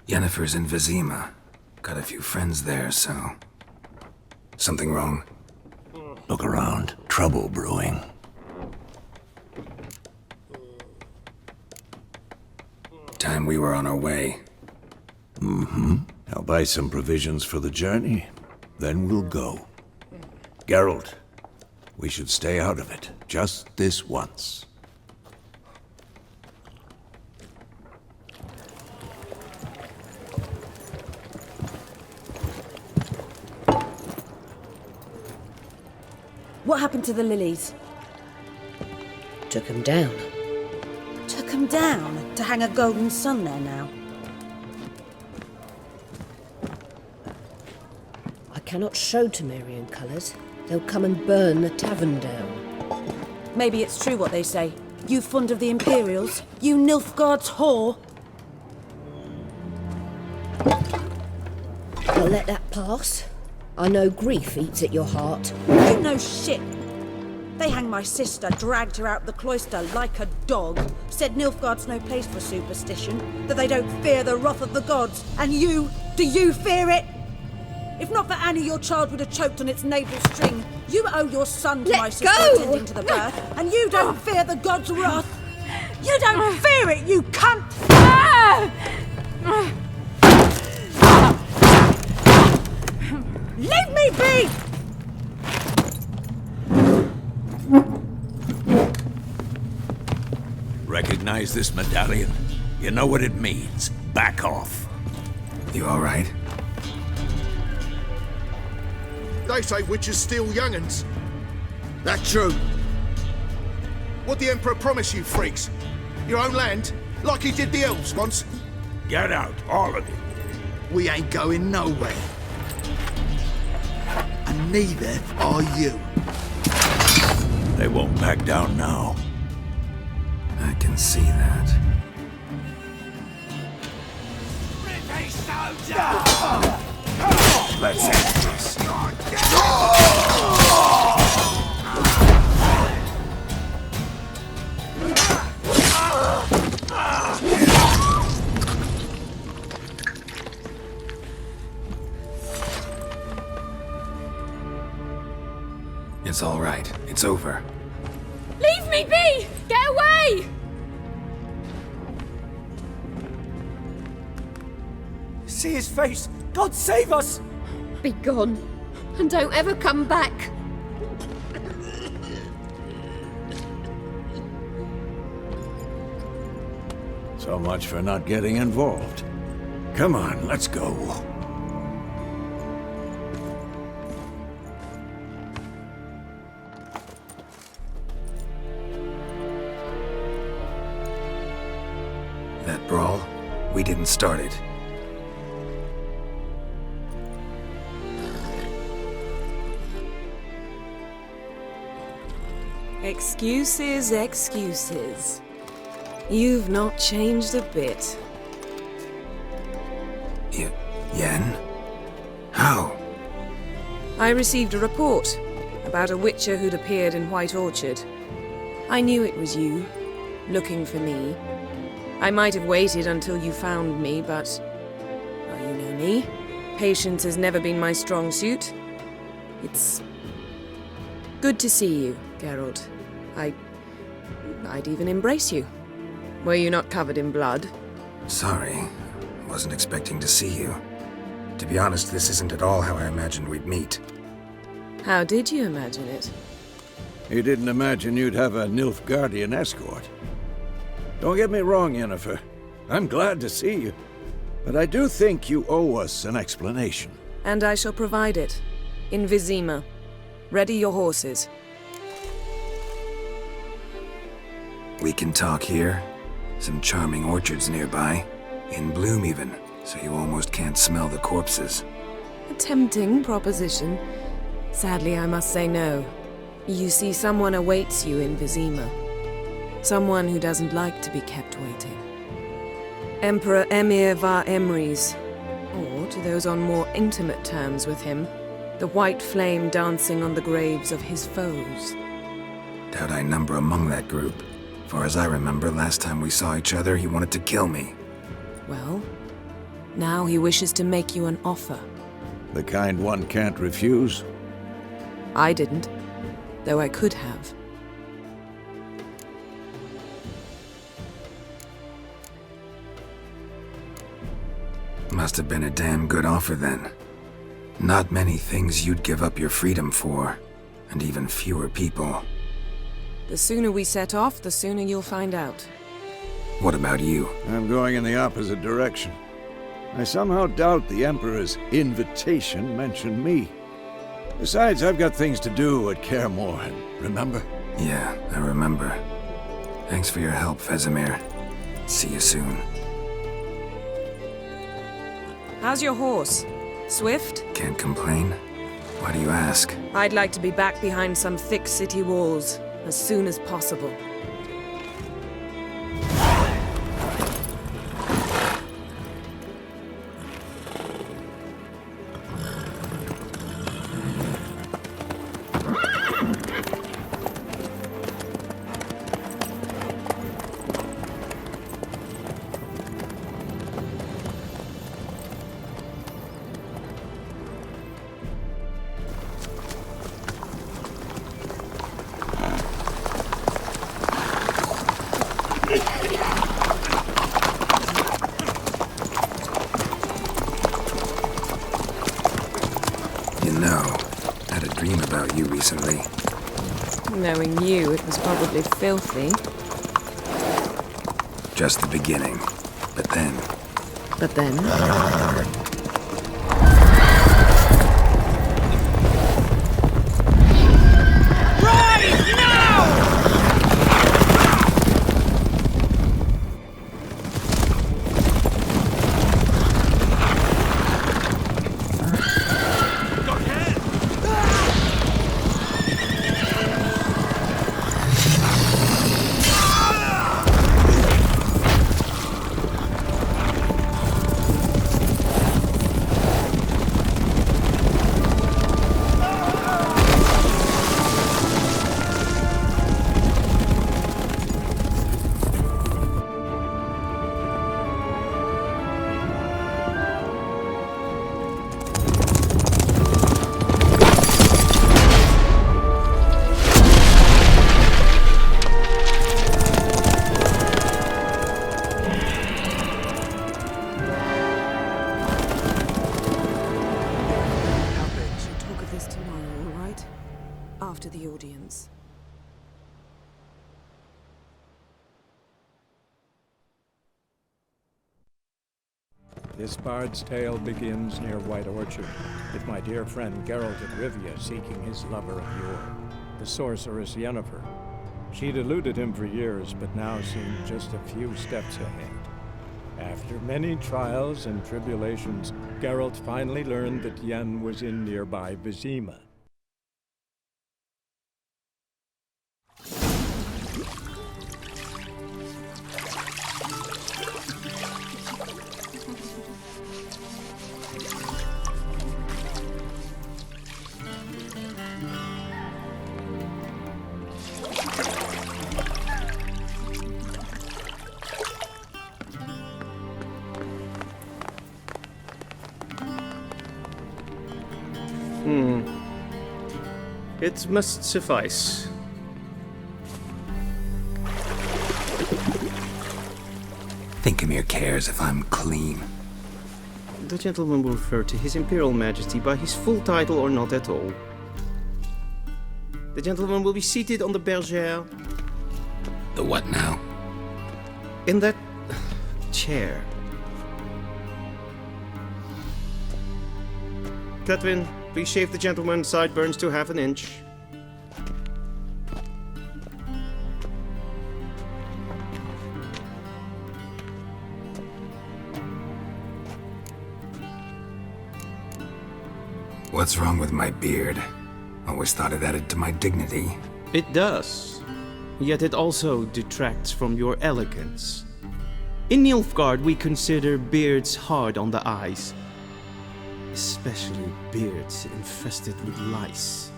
Yennefer's in Vizima. Got a few friends there, so... Something wrong? Look around. Trouble brewing. Time we were on our way. I'll buy some provisions for the journey. Then we'll go. Geralt, we should stay out of it. Just this once. What happened to the lilies? Took him down. Took them down to hang a golden sun there now. I cannot show Temerian colours. They'll come and burn the tavern down. Maybe it's true what they say. You fond of the Imperials? You Nilfgaard's whore? I'll let that pass. I know grief eats at your heart. You know shit. They hanged my sister, dragged her out the cloister like a dog, said Nilfgaard's no place for superstition, that they don't fear the wrath of the gods. And you, do you fear it? If not for Annie, your child would have choked on its navel string. You owe your son to Let my sister go! attending to the birth, and you don't fear the gods' wrath. You don't fear it, you cunt! Leave me be! Recognize this medallion? You know what it means. Back off. You alright? They say witches steal young'uns. That true? What the Emperor promise you, freaks? Your own land? Like he did the elves once? Get out, all of you. We ain't going nowhere. And neither are you. They won't back down now. I can see that. Let's end this. It's all right. It's over. Leave me be! Get away! See his face! God save us! Be gone, and don't ever come back. So much for not getting involved. Come on, let's go. That brawl, we didn't start it. Excuses, excuses. You've not changed a bit. Yen? How? I received a report about a witcher who'd appeared in White Orchard. I knew it was you, looking for me. I might have waited until you found me, but... well, you know me. Patience has never been my strong suit. It's... good to see you, Geralt. I'd even embrace you. Were you not covered in blood? Sorry. Wasn't expecting to see you. To be honest, this isn't at all how I imagined we'd meet. How did you imagine it? You didn't imagine you'd have a Nilfgaardian escort. Don't get me wrong, Yennefer. I'm glad to see you. But I do think you owe us an explanation. And I shall provide it. In Vizima. Ready your horses. We can talk here. Some charming orchards nearby. In bloom even, so you almost can't smell the corpses. A tempting proposition. Sadly, I must say no. You see, someone awaits you in Vizima. Someone who doesn't like to be kept waiting. Emperor Emir var Emrys, or to those on more intimate terms with him, the white flame dancing on the graves of his foes. Doubt I number among that group. Far as I remember, last time we saw each other, he wanted to kill me. Well, Now he wishes to make you an offer. The kind one can't refuse. I didn't, though I could have. Must have been a damn good offer then. Not many things you'd give up your freedom for, and even fewer people. The sooner we set off, the sooner you'll find out. What about you? I'm going in the opposite direction. I somehow doubt the Emperor's invitation mentioned me. Besides, I've got things to do at Kaer Morhen, remember? Yeah, I remember. Thanks for your help, Vesemir. See you soon. How's your horse? Swift? Can't complain. Why do you ask? I'd like to be back behind some thick city walls as soon as possible. About you recently. Knowing you, it was probably filthy. Just the beginning. But then... But then? After the audience. This bard's tale begins near White Orchard, with my dear friend Geralt of Rivia seeking his lover of yore, the sorceress Yennefer. She'd eluded him for years, but now seemed just a few steps ahead. After many trials and tribulations, Geralt finally learned that Yen was in nearby Vizima. It must suffice. Thinkamir cares if I'm clean. The gentleman will refer to His Imperial Majesty by his full title or not at all. The gentleman will be seated on the bergère. The what now? In that chair. Catwin, please shave the gentleman's sideburns to half an inch. What's wrong with my beard? Always thought it added to my dignity. It does. Yet it also detracts from your elegance. In Nilfgaard, we consider beards hard on the eyes. Especially beards infested with lice.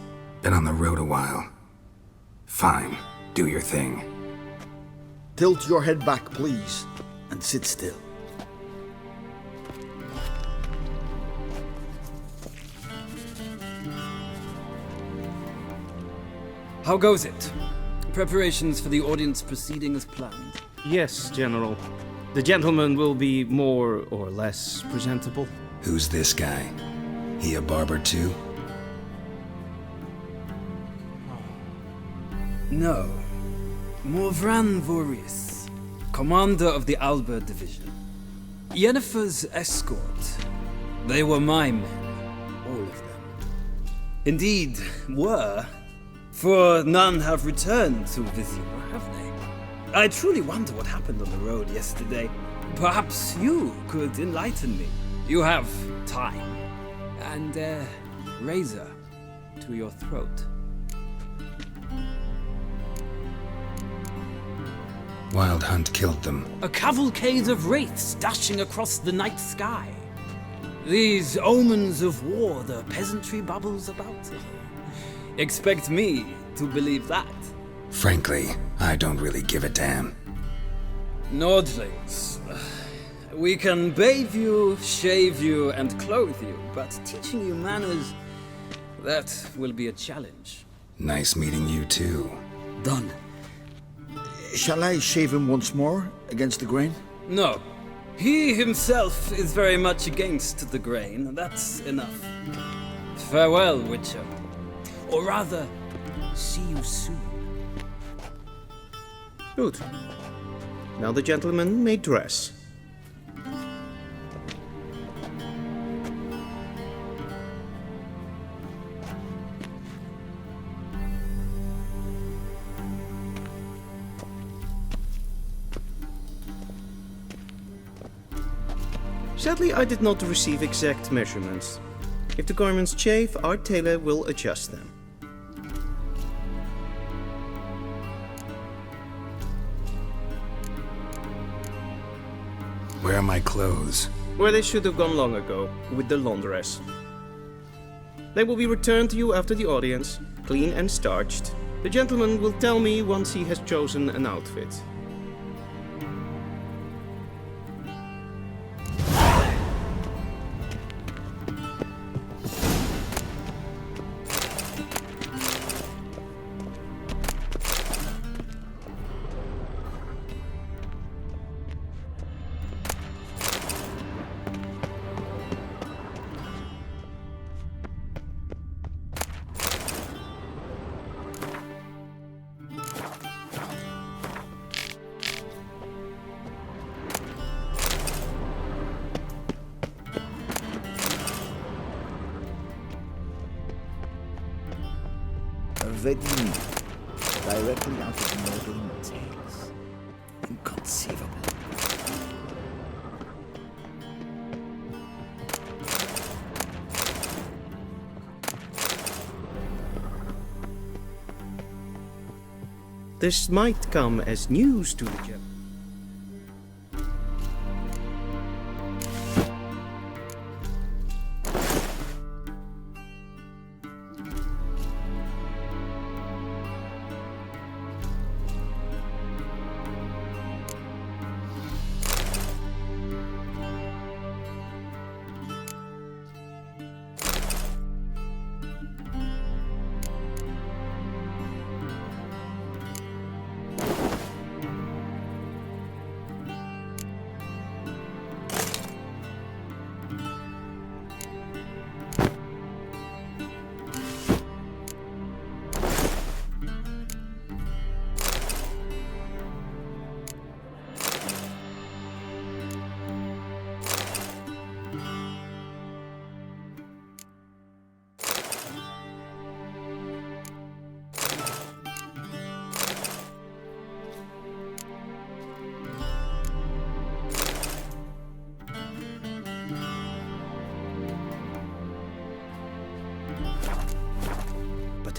Been on the road a while. Fine, do your thing. Tilt your head back, please, and sit still. How goes it? Preparations for the audience proceeding as planned? Yes, General. The gentleman will be more or less presentable. Who's this guy? He a barber too? No. Morvran Voris, commander of the Alba Division. Yennefer's escort. They were my men, all of them. Indeed, were. For none have returned to Vizima, have they? I truly wonder what happened on the road yesterday. Perhaps you could enlighten me. You have time. And a razor to your throat. Wild Hunt killed them. A cavalcade of wraiths dashing across the night sky. These omens of war the peasantry bubbles about. Expect me to believe that. Frankly, I don't really give a damn. Nordlings. We can bathe you, shave you, and clothe you, but teaching you manners, that will be a challenge. Nice meeting you too. Done. Shall I shave him once more against the grain? No. He himself is very much against the grain. That's enough. Farewell, Witcher. Or rather, see you soon. Good. Now the gentleman may dress. Sadly, I did not receive exact measurements. If the garments chafe, our tailor will adjust them. Where are my clothes? Where they should have gone long ago, with the laundress. They will be returned to you after the audience, clean and starched. The gentleman will tell me once he has chosen an outfit. Vedini, directly out of Northern Tales. Inconceivable. This might come as news to the gentleman.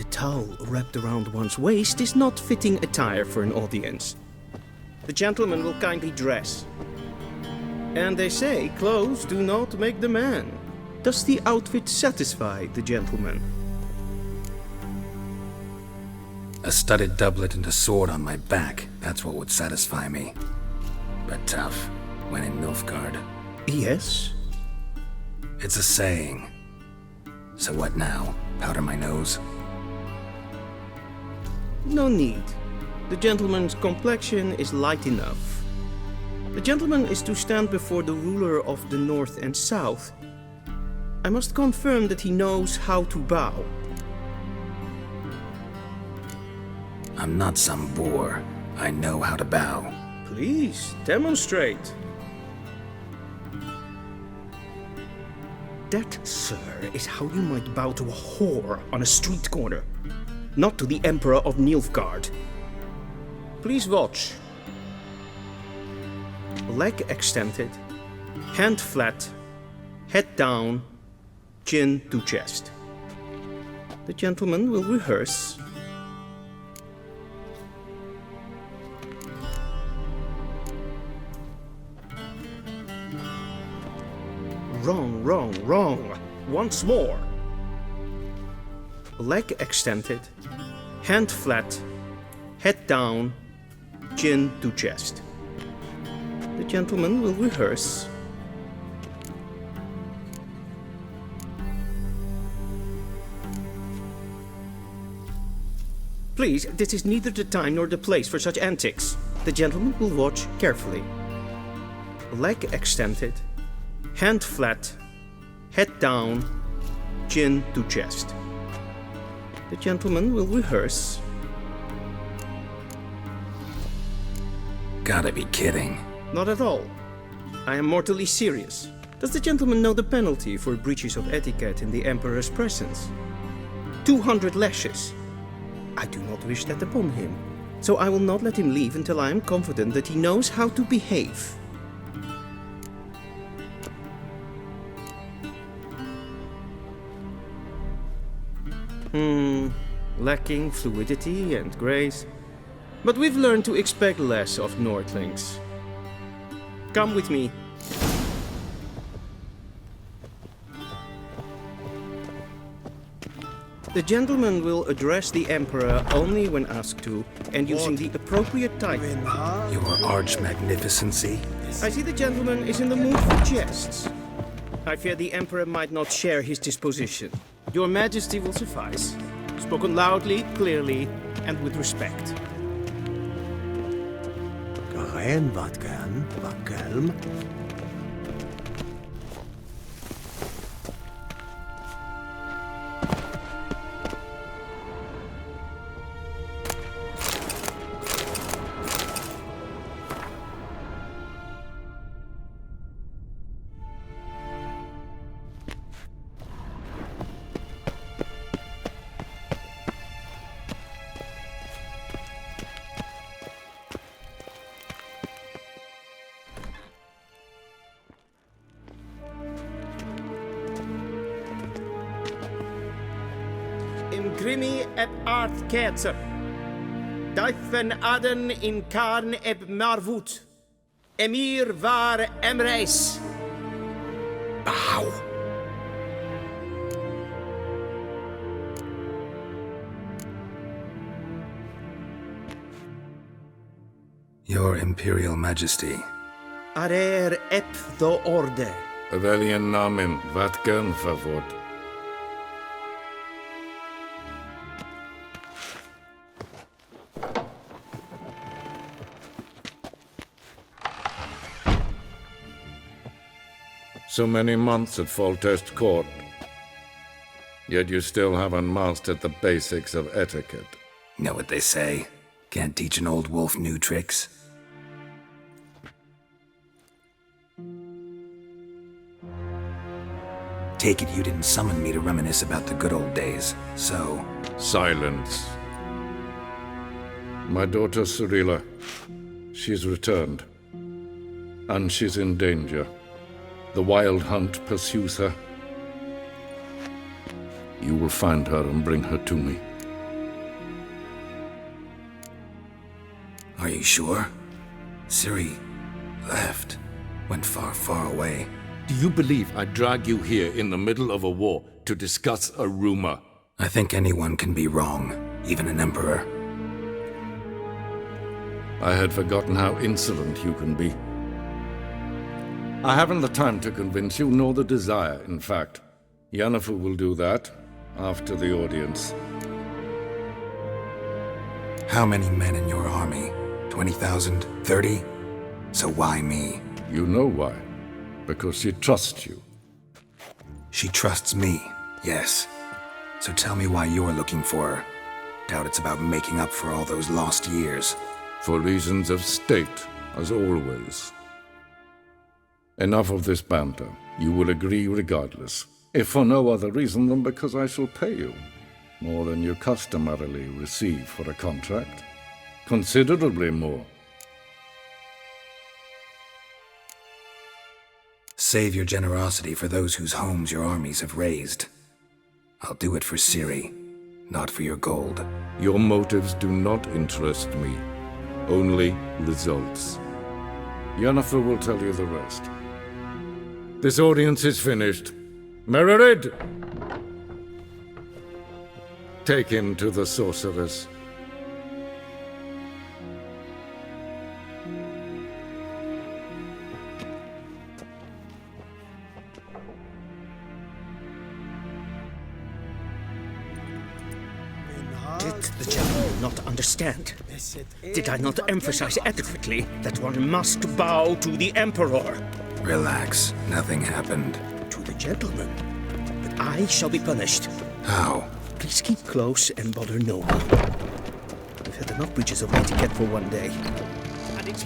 Towel wrapped around one's waist is not fitting attire for an audience. The gentleman will kindly dress. And they say clothes do not make the man. Does the outfit satisfy the gentleman? A studded doublet and a sword on my back, that's what would satisfy me. But tough, when in Nilfgaard. Yes? It's a saying. So what now? Powder my nose? No need. The gentleman's complexion is light enough. The gentleman is to stand before the ruler of the North and South. I must confirm that he knows how to bow. I'm not some boor. I know how to bow. Please, demonstrate. That, sir, is how you might bow to a whore on a street corner, not to the Emperor of Nilfgaard. Please watch. Leg extended, hand flat, head down, chin to chest. The gentleman will rehearse. Wrong, wrong, wrong. Once more. Leg extended, hand flat, head down, chin to chest. The gentleman will rehearse. Please, this is neither the time nor the place for such antics. The gentleman will watch carefully. Leg extended, hand flat, head down, chin to chest. The gentleman will rehearse. Gotta be kidding. Not at all. I am mortally serious. Does the gentleman know the penalty for breaches of etiquette in the Emperor's presence? 200 lashes. I do not wish that upon him, so I will not let him leave until I am confident that he knows how to behave. Lacking fluidity and grace. But we've learned to expect less of Nordlings. Come with me. The gentleman will address the Emperor only when asked to, and using the appropriate title. Your Arch-Magnificency? I see the gentleman is in the mood for jests. I fear the Emperor might not share his disposition. Your Majesty will suffice. Spoken loudly, clearly, and with respect. Karen, wat kan, wat kalm. Grimi eb art ketzer. Daifen aden in karn eb marvut. Emir var emreis. Bow. Your Imperial Majesty. Arer ep the orde. Weljen namen, wat kan favor? So many months at Foltest Court, yet you still haven't mastered the basics of etiquette. Know what they say? Can't teach an old wolf new tricks. Take it you didn't summon me to reminisce about the good old days, so... Silence. My daughter Cyrilla, she's returned, and she's in danger. The Wild Hunt pursues her. You will find her and bring her to me. Are you sure? Ciri left. Went far, far away. Do you believe I'd drag you here in the middle of a war to discuss a rumor? I think anyone can be wrong, even an emperor. I had forgotten how insolent you can be. I haven't the time to convince you, nor the desire, in fact. Yennefer will do that after the audience. How many men in your army? 20,000? 30? So why me? You know why. Because she trusts you. She trusts me, yes. So tell me why you're looking for her. Doubt it's about making up for all those lost years. For reasons of state, as always. Enough of this banter. You will agree regardless. If for no other reason than because I shall pay you. More than you customarily receive for a contract. Considerably more. Save your generosity for those whose homes your armies have razed. I'll do it for Ciri, not for your gold. Your motives do not interest me. Only results. Yennefer will tell you the rest. This audience is finished. Mererid! Take him to the sorceress. Did the gentleman not understand? Did I not emphasize adequately that one must bow to the Emperor? Relax, nothing happened. To the gentleman. But I shall be punished. How? Please keep close and bother no one. We've had enough bridges of etiquette for one day. And it's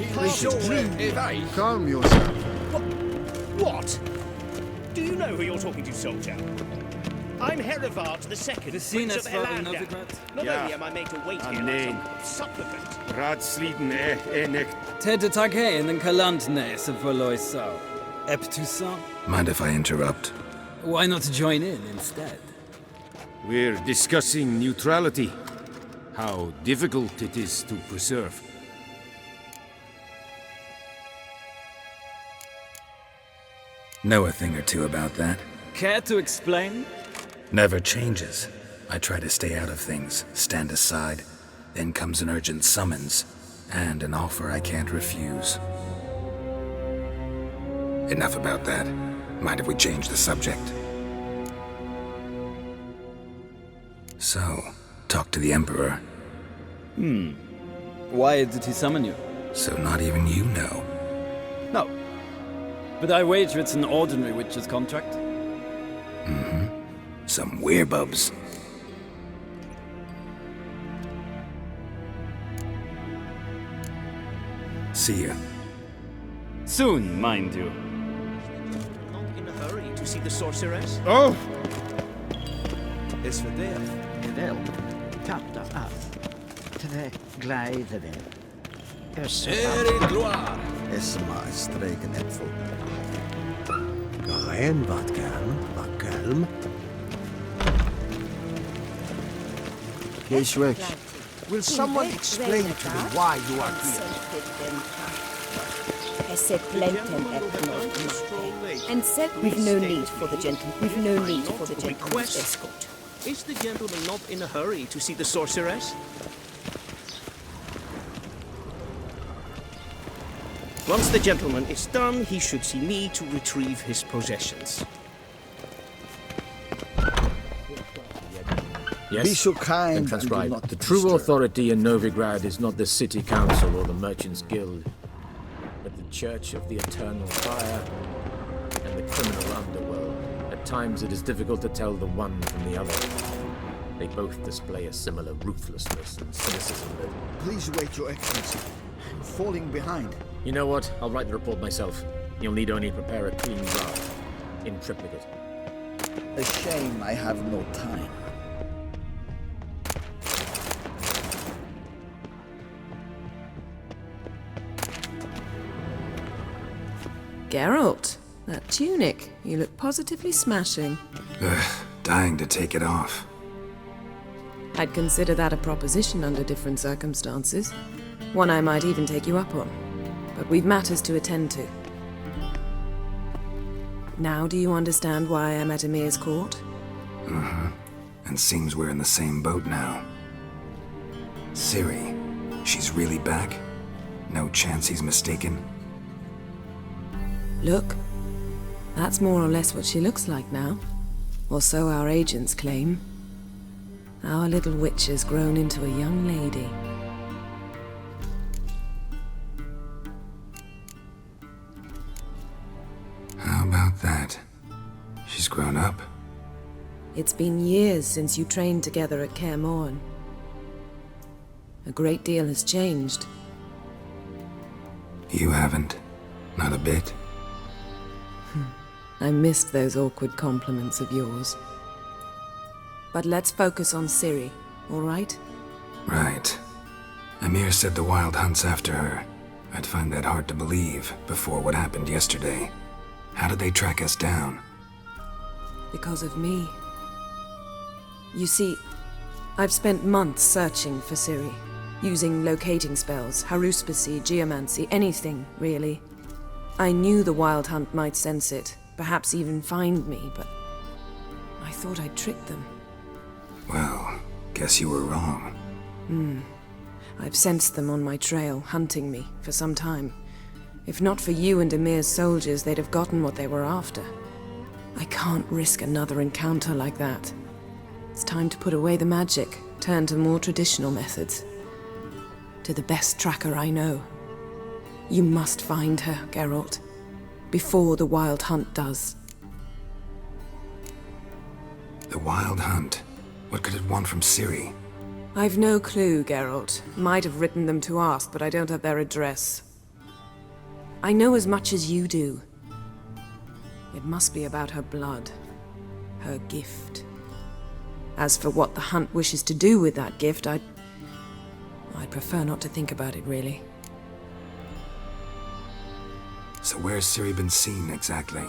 Calm yourself. What? Do you know who you're talking to, soldier? I'm Herivard the Second, Prince of Elanda. Not only am I made to wait here like some supplicant. Ted Tage and Kalandne se Voloisau. Eptusan. Mind if I interrupt? Why not join in instead? We're discussing neutrality. How difficult it is to preserve. Know a thing or two about that? Care to explain? Never changes. I try to stay out of things, stand aside. Then comes an urgent summons, and an offer I can't refuse. Enough about that. Mind if we change the subject? So, talk to the Emperor. Why did he summon you? So not even you know. No. But I wager it's an ordinary witch's contract. Mm-hmm. Some werebubs. See ya. Soon, mind you. Not in a hurry to see the sorceress? Oh! Is verdeeld. Wel, tap dat af. Tre glijden weer. Very gloire. Is maar streken het vol. Geen wat kalm. Keeshwek, will someone explain to me why you are here? We've no need for the gentleman. We've no need for the gentleman's escort. Is the gentleman not in a hurry to see the sorceress? Once the gentleman is done, he should see me to retrieve his possessions. Yes, Be so kind. I think that's and do right. not The true disturb. authority in Novigrad is not the city council or the merchants' guild, but the Church of the Eternal Fire and the criminal underworld. At times it is difficult to tell the one from the other. They both display a similar ruthlessness and cynicism, but... Please wait, Your Excellency. I'm falling behind. You know what? I'll write the report myself. You'll need only prepare a clean draft. In triplicate. A shame I have no time. Geralt, that tunic. You look positively smashing. Ugh, dying to take it off. I'd consider that a proposition under different circumstances. One I might even take you up on. But we've matters to attend to. Now do you understand why I'm at Emir's court? Uh-huh. And seems we're in the same boat now. Ciri, she's really back? No chance he's mistaken? Look, that's more or less what she looks like now. Or so our agents claim. Our little witch has grown into a young lady. about that? She's grown up? It's been years since you trained together at Kaer Morhen. A great deal has changed. You haven't. Not a bit. I missed those awkward compliments of yours. But let's focus on Ciri, all right? Right. Amir said the Wild Hunt's after her. I'd find that hard to believe before what happened yesterday. How did they track us down? Because of me. You see, I've spent months searching for Ciri, using locating spells, haruspicy, geomancy, anything, really. I knew the Wild Hunt might sense it, perhaps even find me, but I thought I'd tricked them. Well, guess you were wrong. I've sensed them on my trail, hunting me, for some time. If not for you and Amir's soldiers, they'd have gotten what they were after. I can't risk another encounter like that. It's time to put away the magic, turn to more traditional methods. To the best tracker I know. You must find her, Geralt. Before the Wild Hunt does. The Wild Hunt? What could it want from Ciri? I've no clue, Geralt. Might have written them to ask, but I don't have their address. I know as much as you do. It must be about her blood. Her gift. As for what the Hunt wishes to do with that gift, I'd prefer not to think about it, really. So where's Ciri been seen, exactly?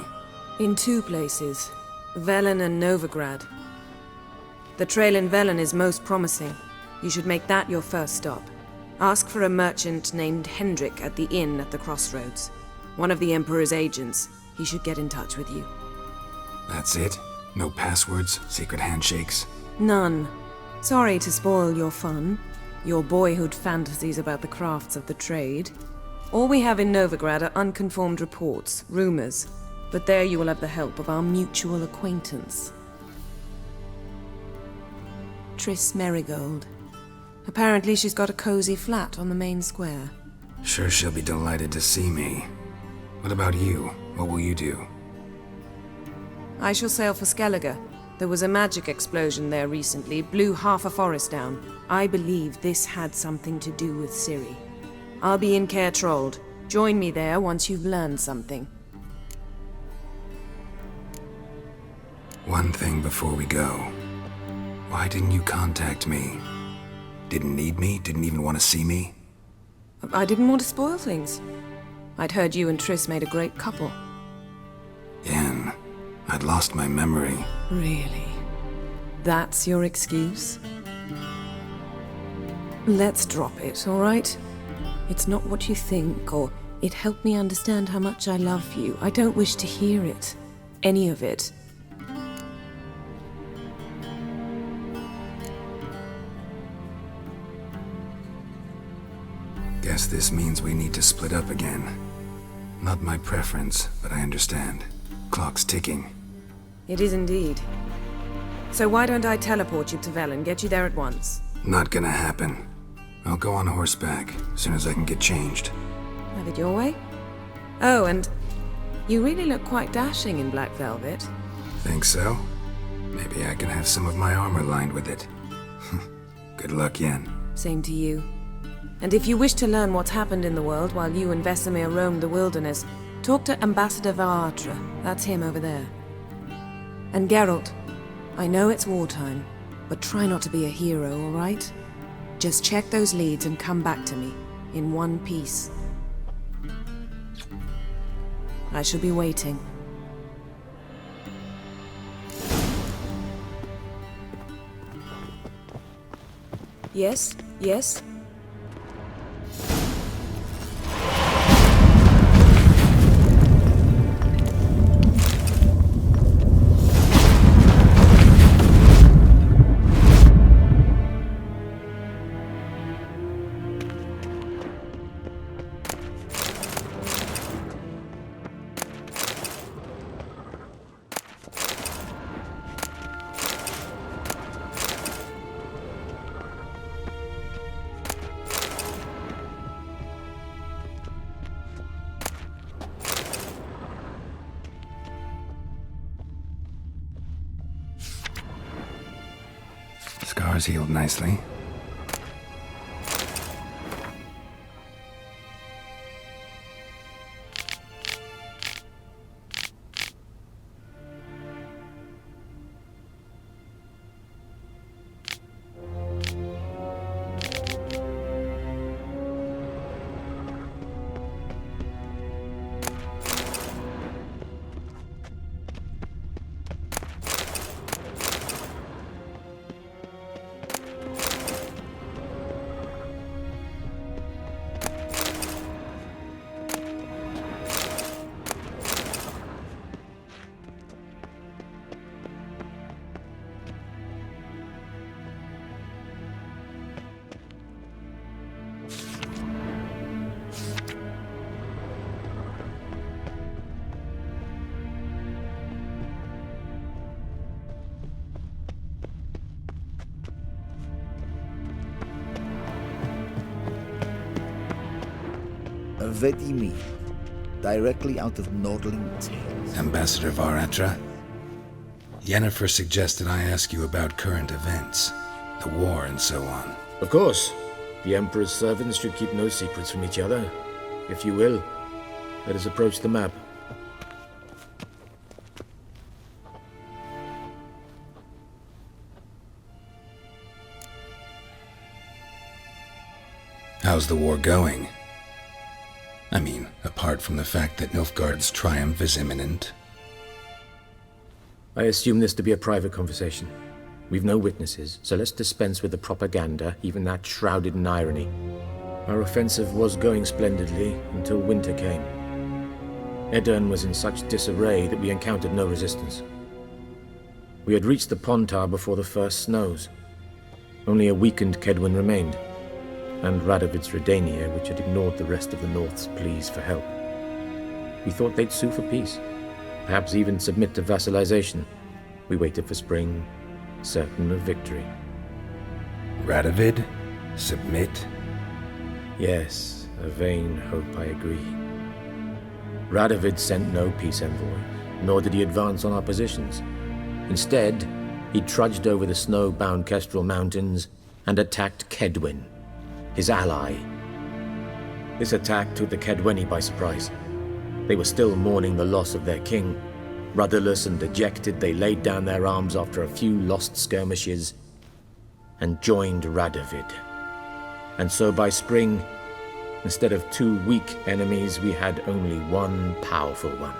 In 2 places. Velen and Novigrad. The trail in Velen is most promising. You should make that your first stop. Ask for a merchant named Hendrik at the inn at the crossroads. One of the Emperor's agents. He should get in touch with you. That's it? No passwords, secret handshakes? None. Sorry to spoil your fun. Your boyhood fantasies about the crafts of the trade. All we have in Novigrad are unconfirmed reports, rumors. But there you will have the help of our mutual acquaintance. Triss Merigold. Apparently she's got a cozy flat on the main square. Sure she'll be delighted to see me. What about you? What will you do? I shall sail for Skellige. There was a magic explosion there recently, blew half a forest down. I believe this had something to do with Ciri. I'll be in Caer Trold. Join me there once you've learned something. One thing before we go. Why didn't you contact me? Didn't need me? Didn't even want to see me? I didn't want to spoil things. I'd heard you and Triss made a great couple. Yen, I'd lost my memory. Really? That's your excuse? Let's drop it, all right? It's not what you think, or it helped me understand how much I love you. I don't wish to hear it. Any of it. Guess this means we need to split up again. Not my preference, but I understand. Clock's ticking. It is indeed. So why don't I teleport you to Velen, get you there at once? Not gonna happen. I'll go on horseback, as soon as I can get changed. Have it your way? Oh, and you really look quite dashing in black velvet. Think so? Maybe I can have some of my armor lined with it. Good luck, Yen. Same to you. And if you wish to learn what's happened in the world while you and Vesemir roamed the wilderness, talk to Ambassador Varatra. That's him over there. And Geralt, I know it's wartime, but try not to be a hero, all right? Just check those leads and come back to me, in one piece. I shall be waiting. Yes, yes? Scars healed nicely. Vedimi, directly out of Nordling Tales. Ambassador Varatra, Yennefer suggested I ask you about current events, the war and so on. Of course. The Emperor's servants should keep no secrets from each other. If you will, let us approach the map. How's the war going? I mean, apart from the fact that Nilfgaard's triumph is imminent. I assume this to be a private conversation. We've no witnesses, so let's dispense with the propaganda, even that shrouded in irony. Our offensive was going splendidly until winter came. Edirn was in such disarray that we encountered no resistance. We had reached the Pontar before the first snows. Only a weakened Kedwin remained, and Radovid's Redania, which had ignored the rest of the North's pleas for help. We thought they'd sue for peace, perhaps even submit to vassalization. We waited for spring, certain of victory. Radovid? Submit? Yes, a vain hope, I agree. Radovid sent no peace envoy, nor did he advance on our positions. Instead, he trudged over the snow-bound Kestrel Mountains and attacked Kedwin, his ally. This attack took the Kedweni by surprise. They were still mourning the loss of their king. Rudderless and dejected, they laid down their arms after a few lost skirmishes and joined Radovid. And so by spring, instead of 2 weak enemies, we had only one powerful one.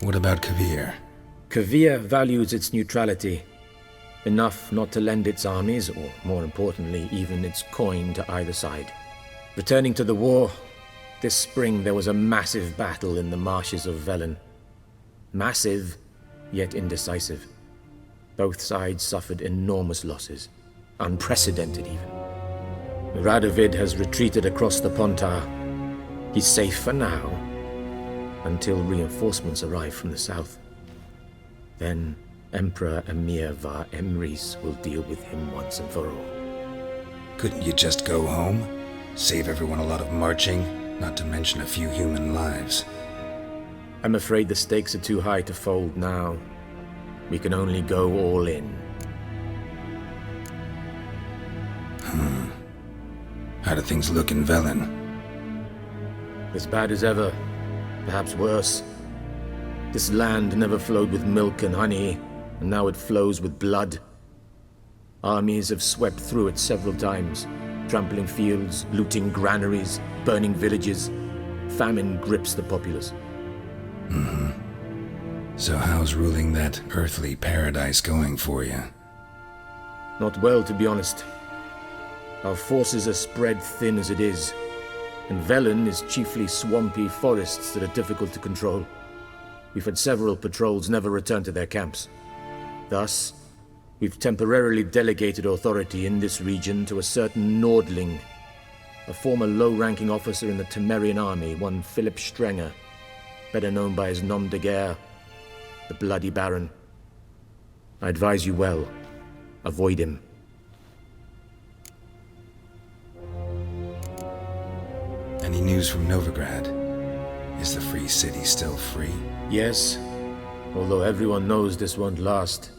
What about Kavir? Kavir values its neutrality, enough not to lend its armies, or more importantly, even its coin to either side. Returning to the war, this spring there was a massive battle in the marshes of Velen. Massive, yet indecisive. Both sides suffered enormous losses, unprecedented even. Radovid has retreated across the Pontar. He's safe for now, until reinforcements arrive from the south. Then Emperor Emir Var Emrys will deal with him once and for all. Couldn't you just go home? Save everyone a lot of marching, not to mention a few human lives. I'm afraid the stakes are too high to fold now. We can only go all in. How do things look in Velen? As bad as ever, perhaps worse. This land never flowed with milk and honey, and now it flows with blood. Armies have swept through it several times, trampling fields, looting granaries, burning villages. Famine grips the populace. So how's ruling that earthly paradise going for you? Not well, to be honest. Our forces are spread thin as it is, and Velen is chiefly swampy forests that are difficult to control. We've had several patrols never return to their camps. Thus, we've temporarily delegated authority in this region to a certain Nordling, a former low-ranking officer in the Temerian army, one Philip Strenger, better known by his nom de guerre, the Bloody Baron. I advise you well. Avoid him. Any news from Novigrad? Is the free city still free? Yes. although everyone knows this won't last.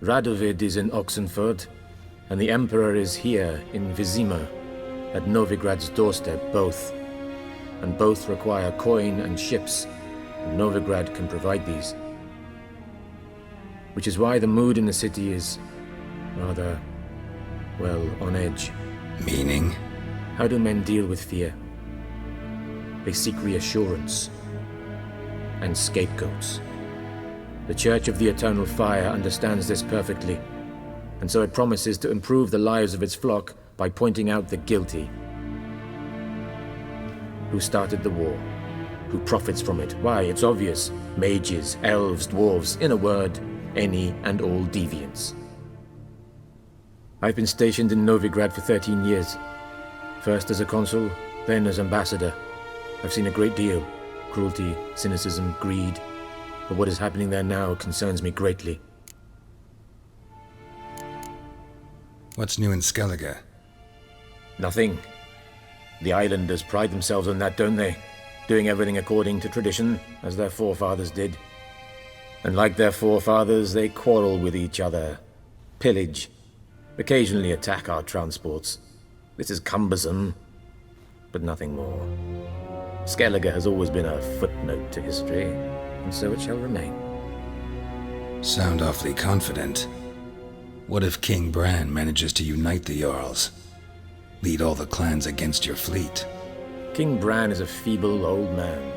Radovid is in Oxenfurt, and the Emperor is here in Vizima, at Novigrad's doorstep, both. And both require coin and ships, and Novigrad can provide these. Which is why the mood in the city is rather, well, on edge. Meaning? How do men deal with fear? They seek reassurance and scapegoats. The Church of the Eternal Fire understands this perfectly, and so it promises to improve the lives of its flock by pointing out the guilty. Who started the war? Who profits from it? Why, it's obvious. Mages, elves, dwarves, in a word, any and all deviants. I've been stationed in Novigrad for 13 years. First as a consul, then as ambassador. I've seen a great deal. Cruelty, cynicism, greed. But what is happening there now concerns me greatly. What's new in Skellige? Nothing. The islanders pride themselves on that, don't they? Doing everything according to tradition, as their forefathers did. And like their forefathers, they quarrel with each other, pillage, occasionally attack our transports. This is cumbersome, but nothing more. Skellige has always been a footnote to history, and so it shall remain. Sound awfully confident. What if King Bran manages to unite the Jarls? Lead all the clans against your fleet? King Bran is a feeble old man.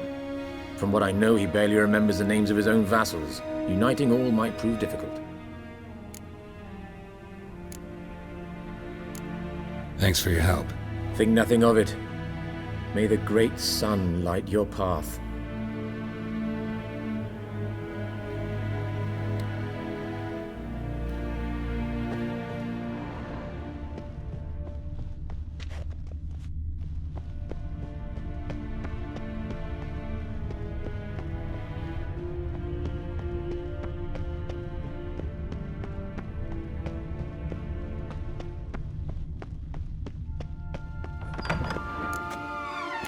From what I know, he barely remembers the names of his own vassals. Uniting all might prove difficult. Thanks for your help. Think nothing of it. May the great sun light your path.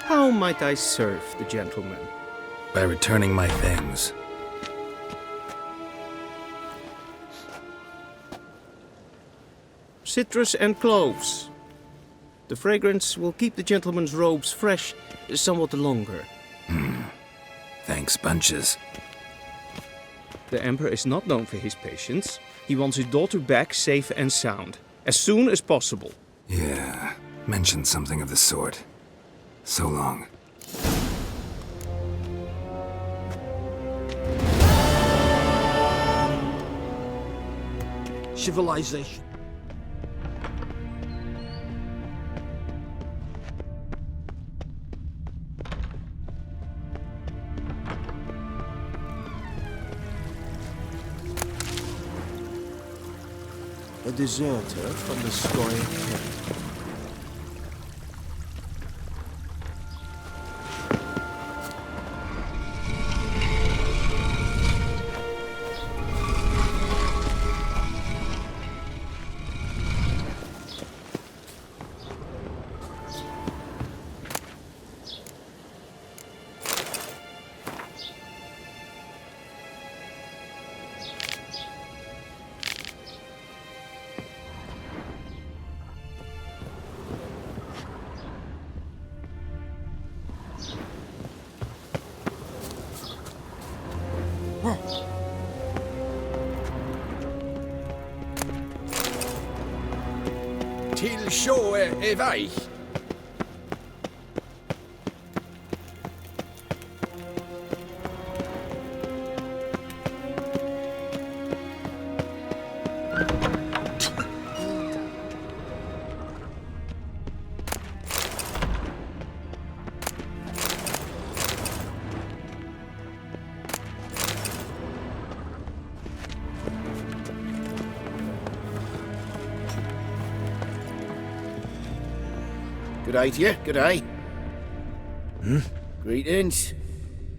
How might I serve the gentleman? By returning my things. Citrus and cloves. The fragrance will keep the gentleman's robes fresh somewhat longer. Thanks, bunches. The Emperor is not known for his patience. He wants his daughter back safe and sound, as soon as possible. Yeah, mentioned something of the sort. So long. Civilization. A deserter from the Scoia'tael camp. Till sjå är väg. Good day to you, good day. Greetings.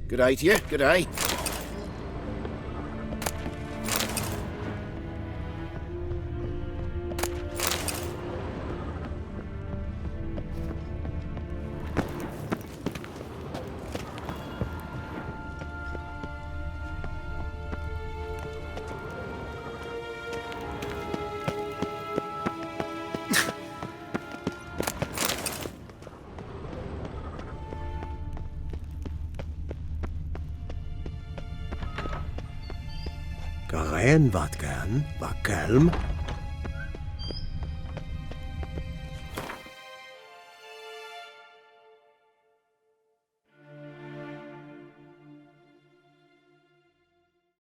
Good day to you, good day. en wat kan, wat kalm,